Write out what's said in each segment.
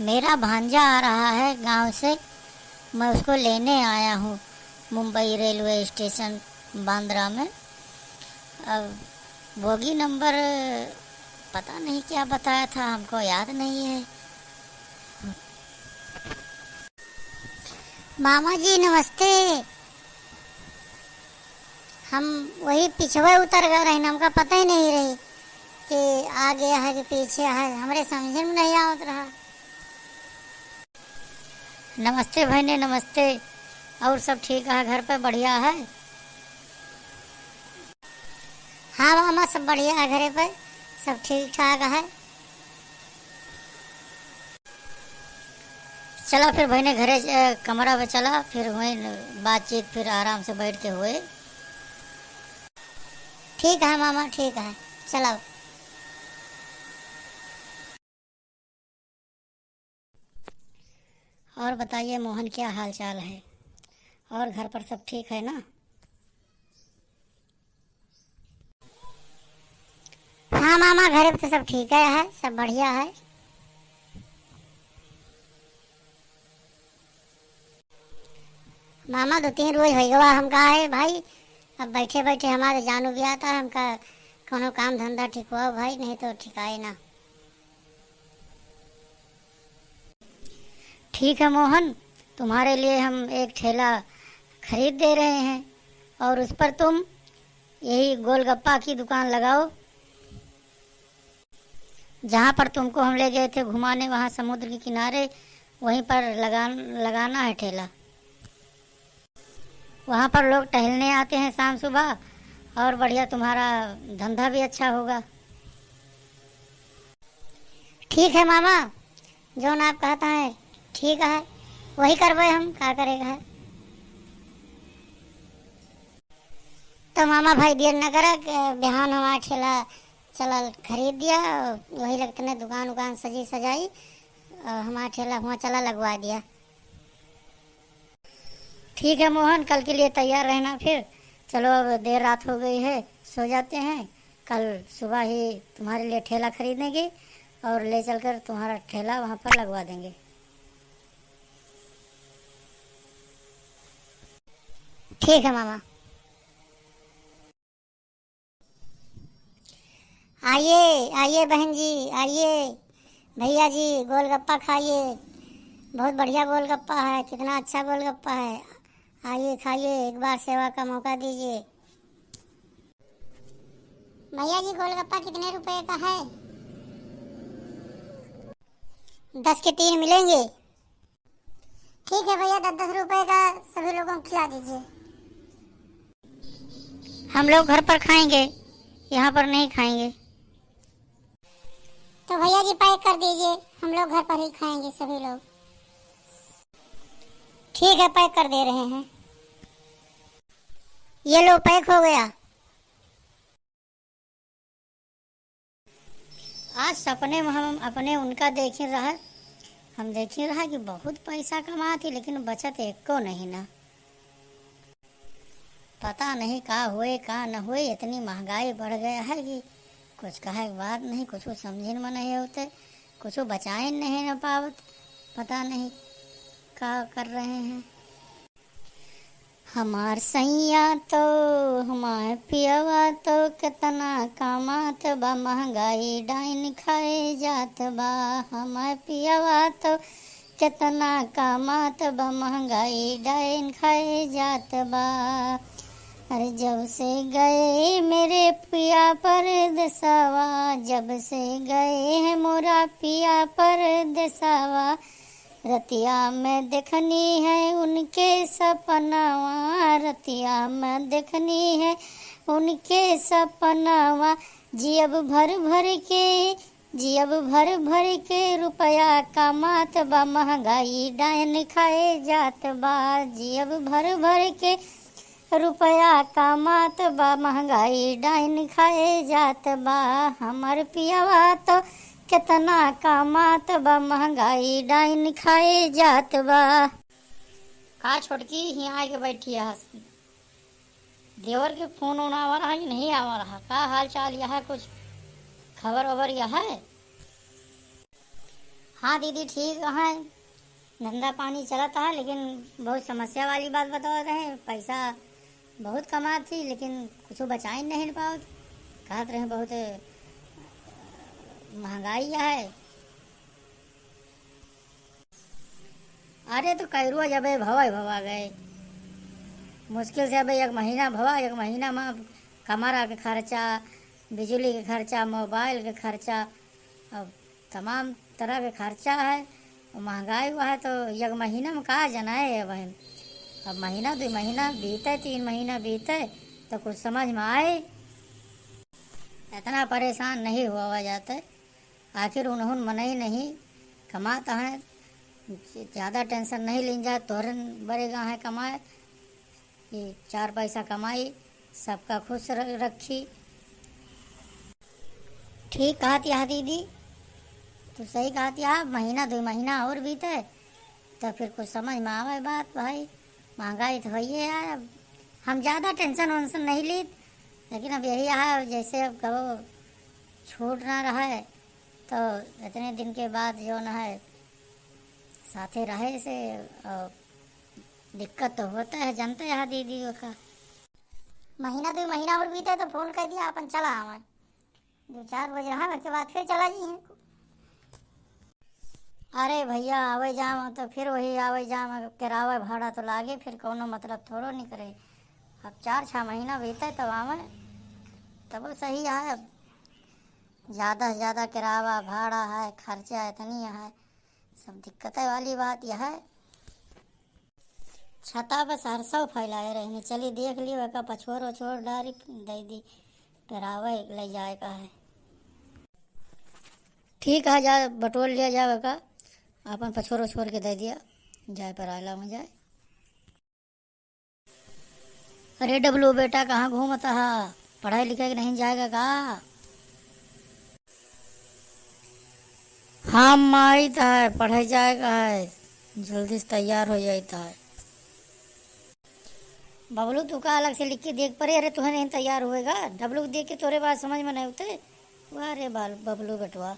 मेरा भांजा आ रहा है गांव से। मैं उसको लेने आया हूँ मुंबई रेलवे स्टेशन बांद्रा में। अब बोगी नंबर पता नहीं क्या बताया था, हमको याद नहीं है। मामा जी नमस्ते। हम वही पिछवे उतर गए रहे, हमका पता ही नहीं रही कि आगे है कि पीछे है, हमरे समझ में नहीं आवत रहा। नमस्ते भाई नमस्ते। और सब ठीक है? घर पे बढ़िया है? हाँ मामा, सब बढ़िया है, घरे पे सब ठीक ठाक है। चला फिर भाई ने घरे कमरा पे चला, फिर हुए बातचीत, फिर आराम से बैठ के हुए। ठीक है मामा, ठीक है, चलो। और बताइए मोहन, क्या हाल चाल है? और घर पर सब ठीक है ना? हाँ मामा, घर पे तो सब ठीक है, सब बढ़िया है। मामा 2-3 रोज हो गया हम कहा है भाई। अब बैठे बैठे हमारे जानू भी आता है, हमका कोनो काम धंधा ठीक हुआ भाई, नहीं तो ठिकाए ना। ठीक है मोहन, तुम्हारे लिए हम एक ठेला खरीद दे रहे हैं और उस पर तुम यही गोलगप्पा की दुकान लगाओ। जहाँ पर तुमको हम ले गए थे घुमाने, वहाँ समुद्र के किनारे, वहीं पर लगाना है ठेला। वहाँ पर लोग टहलने आते हैं शाम सुबह, और बढ़िया तुम्हारा धंधा भी अच्छा होगा। ठीक है मामा, जो ना आप कहता है ठीक है, वही करवे, हम क्या करेगा। तो मामा भाई देर न करा, बिहान हमारा ठेला चला खरीद दिया। वही लगते ने दुकान उकान सजी सजाई, और हमारा ठेला वहाँ चला लगवा दिया। ठीक है मोहन, कल के लिए तैयार रहना फिर। चलो अब देर रात हो गई है, सो जाते हैं। कल सुबह ही तुम्हारे लिए ठेला खरीदेंगे और ले चलकर तुम्हारा ठेला वहाँ पर लगवा देंगे। ठीक है मामा। आइए आइए बहन जी, आइए भैया जी, गोलगप्पा खाइए। बहुत बढ़िया गोलगप्पा है, कितना अच्छा गोलगप्पा है। आइए खाइए, एक बार सेवा का मौका दीजिए। भैया जी गोलगप्पा कितने रुपए का है? 10 के 3 मिलेंगे। ठीक है भैया, 10-10 रुपए का सभी लोगों को खिला दीजिए। हम लोग घर पर खाएंगे, यहाँ पर नहीं खाएंगे। तो भैया जी पैक कर दीजिए, हम लोग घर पर ही खाएंगे सभी लोग। ठीक है, पैक कर दे रहे हैं। ये लो, पैक हो गया। आज सपने में हम अपने उनका देख रहा, हम देख रहा कि बहुत पैसा कमाती, लेकिन बचत एक को नहीं ना। पता नहीं का हुए का न हुए, इतनी महंगाई बढ़ गया है कि कुछ कहे के बात नहीं, कुछ समझे में नहीं होते, कुछ बचाए नहीं न पावत। पता नहीं का कर रहे हैं। हमार सैया तो हमार पियवा तो कितना कामात बा, महंगाई डाइन खाए जात बा। हमार पियवा तो कितना कामात बा, महंगाई डाइन खाए जात बा। अरे जब से गए मेरे पिया परदेसवा, जब से गए हैं मोरा पिया परदेसवा, रतिया में देखनी है उनके सपनावा, रतिया में देखनी है उनके सपनावा। जियब भर भर के, जियब भर भर के रुपया कमात बा, महंगाई डायन खाए जात बा। जियब भर भर के रुपया कमात बा, महंगाई डाइन खाए जात बा। हमर पियावा तो कितना कामात बा, महंगाई डाइन खाए जात बा। का छोटकी यहाँ आके बैठी है? देवर के फोन ओन आवा रहा नहीं आवा रहा? का हाल चाल यह है? कुछ खबर वबर यह है? हाँ दीदी ठीक है, धंधा पानी चलता है, लेकिन बहुत समस्या वाली बात बता रहे हैं। पैसा बहुत कमा थी, लेकिन कुछ बचा नहीं पाओ। कहते रहे बहुत महंगाई है। अरे तो कैरुआ जब भवा गए, मुश्किल से अब एक महीना भवा, एक महीना में कमरा के खर्चा, बिजली के खर्चा, मोबाइल के खर्चा, अब तमाम तरह के खर्चा है। और महंगाई हुआ है तो एक महीना में कहाँ जनाए है बहन। अब महीना 2 महीना बीते, 3 महीना बीते तो कुछ समझ में आए। इतना परेशान नहीं हुआ जाता है। आखिर उन्होंने मन ही नहीं कमाता है, ज़्यादा टेंशन नहीं लीन जाए। तोहरन बड़ेगा है कमाए कि 4 पैसा कमाई, सबका खुश रखी। ठीक कहती है दीदी, तो सही कहती है। महीना 2 महीना और बीते तो फिर कुछ समझ में आवे बात। भाई महंगाई तो है है। अब हम ज़्यादा टेंशन वेंशन नहीं ली, लेकिन अब यही है, जैसे अब कहो छूट ना रहे तो इतने दिन के बाद जो न है साथे रहे से दिक्कत तो होता है, जानते हैं दीदी का। महीना 2 महीना और बीते तो फोन कर दिया अपन चला हमें 2-4 बजे रहा, उसके बाद फिर चला जी। अरे भैया आवे जाम तो फिर वही आवे जाम, किराया भाड़ा तो लागे, फिर कोनो मतलब थोड़ो नहीं करे। अब 4-6 महीना बीते तब आवे तब वो सही है। अब ज़्यादा से ज़्यादा किराया भाड़ा है, खर्चा इतनी है, सब दिक्कतें वाली बात यह है। छता पर सरसों फैलाए रहने चली देख लियो, का पछोर वछोर डारी दे दी, पिरावे ले जाए का है। ठीक है, जा बटोर लिया जाए का, अपन पछोर वछोर के दे दिया जाए, पर आला में जाए। अरे डब्लू बेटा कहाँ घूमता है, पढ़ाई लिखाई नहीं जाएगा का? हाँ माई है, पढ़ाई जाएगा है, जल्दी से तैयार हो जाता है। बबलू तू का अलग से लिख के देख पड़े। अरे तुम्हें नहीं तैयार होएगा, डब्लू देख के तोरे बात समझ में नहीं उतरे। वाह रे बाल बबलू बेटवा,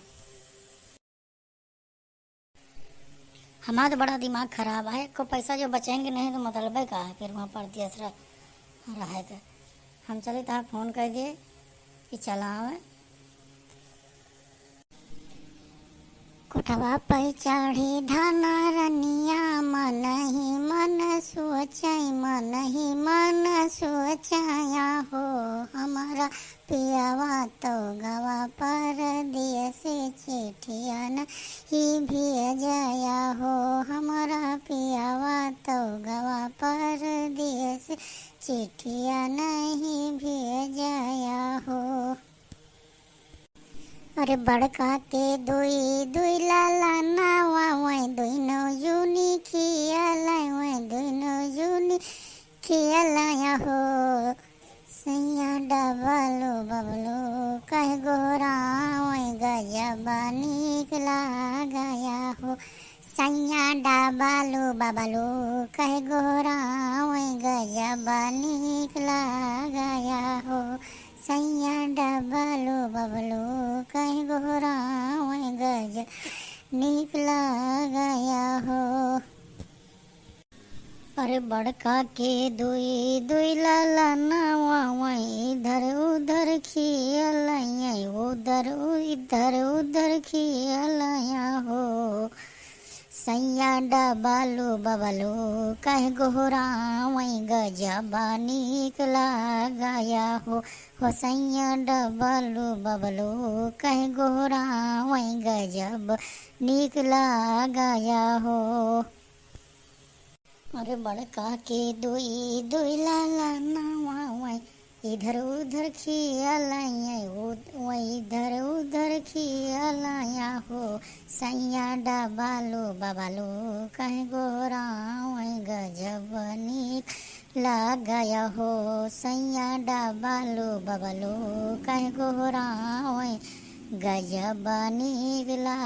हमारा तो बड़ा दिमाग खराब है। को पैसा जो बचेंगे नहीं तो मतलब है का है, फिर वहाँ पर दिया रहे थे। हम चले तो फोन कर दिए कि चला आवे। कुटवा पर चढ़ी धाना रनिया, मन ही मन सोचाई, मन ही मन सोचाया हो। हमारा पियावा तो गवा पर दिए से चिट्ठिया ही भेजया हो। हमारा पियावा तो गवा पर दिए से चिट्ठिया नहीं भेजया हो। अरे बड़का के दुई दुई लाला नावा, वही दुई नो जूनी खियाला, वही दुई नो जूनी खियालाया हो। सैया डबलो बबलो कह गोरा, वही गजबा निकला गया हो। सैया डबलो बबलो कह गोरा, वही गजबा निकला गया हो। सैया डबलो बबलो कहीं गोरा, वही गज निकला गया हो। अरे बड़का के दुई दुई लाला नावा, वही इधर उधर खियालाया, उधर इधर उधर खियालाया हो। सैया डबलो बबलो कह गोरा, वही गजबा निकला गया हो। हो सैया डबलो बबलो कह गोरा, वही गजब निकला गया हो। अरे बड़का के दुई दुई लाला नावा, वही इधर उधर खियालाया, वही इधर उधर खियालाया हो। सैया डबलो बबलो कह गोरा, वही गजब निकला गया हो। सैया डबलो बबलो कह गोरा, वही गजब निकला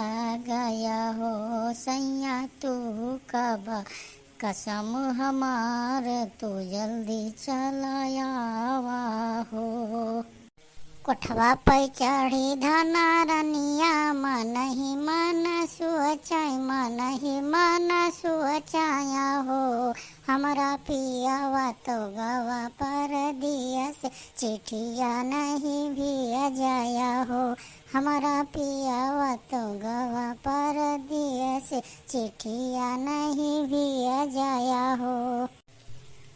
गया हो। सैया तू कब कसम हमार, तू जल्दी चलाया हो। कोठवा पे चढ़ी धना रनिया मन ही मन सोचाय मन ही मन सोचाया हो हमारा पियावा तो गवा पर दिया से चिट्ठिया नहीं भी जाया हो हमारा पियावा तो गवा पर दिया से चिट्ठिया नहीं भी जाया हो।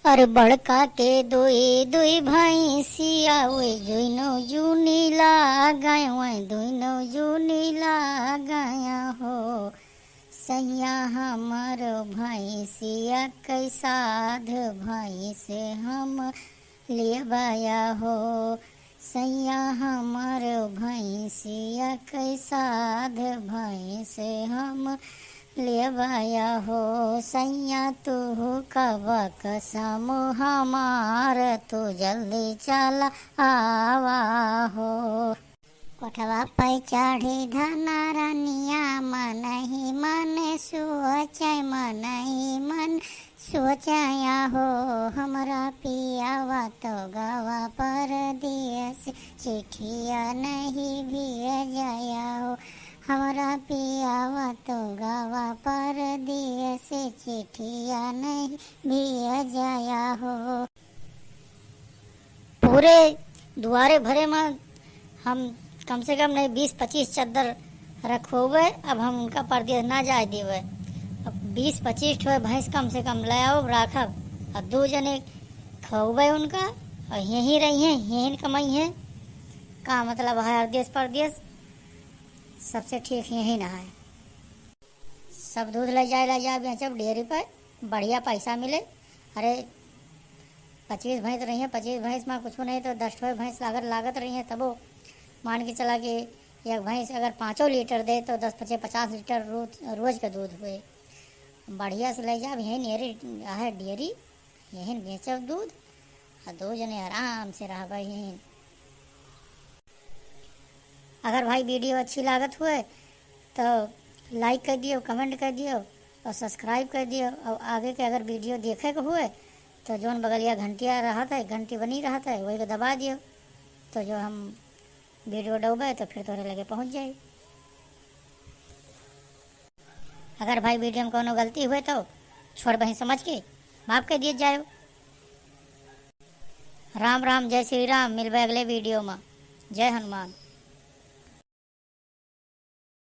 अरे बड़का के दुई दुई भैंसिया वे दुनो जूनी लगाया वे दुनो जूनी लगाया हो सैया हमर भैंसिया कैसाध भैंस हम लेवाया हो सैया हमर भैंसिया कैसाध भैंस हम लेवाया हो सैया तू कब कसम हमार तू जल्दी चला आवा हो। कोठवा पे चढ़ी धना रनिया मन ही मन सोचाय मन ही मन सोचाया हो हमारा पियावा तो गवा पर दिया से चिट्ठिया नहीं भी जाया हो हमारा पियावा तो गवा पर दिए से चिट्ठिया नहीं भी जाया हो। पूरे दुआरे भरे में हम कम से कम नहीं 20-25 चद्दर रखोगे अब हम उनका परदेश ना जाए देवे अब 20-25 ठो भैंस कम से कम ले आओ राखब और 2 जने खोबे उनका और यहीं रही हैं यहीं कमाई है का मतलब है देश परदेश सबसे ठीक यही ना है सब दूध ले जाए बेचब डेयरी पर बढ़िया पैसा मिले। अरे 25 भैंस रही हैं 25 भैंस में कुछ नहीं तो 10 ठो भैंस लागत रही हैं तब मान के चला कि एक भैंस अगर 5 लीटर दे तो 10-50 लीटर रोज का दूध हुए बढ़िया से ले जाब यहीं है डेयरी यहीं बेचब दूध और 2 जने आराम से रह यहीं। अगर भाई वीडियो अच्छी लागत हुए तो लाइक कर दियो कमेंट कर दियो और सब्सक्राइब कर दियो और आगे के अगर वीडियो देखे के हुए तो जोन बगलिया घंटिया रहा था घंटी बनी रहा था वही को दबा दियो तो जो हम वीडियो डूबे तो फिर तोरे लगे पहुंच जाए। अगर भाई वीडियो में कोनो गलती हुए तो छोड़ बही समझ के माफ कर दिए जाए। राम राम जय श्री राम मिलबे अगले वीडियो में। जय हनुमान।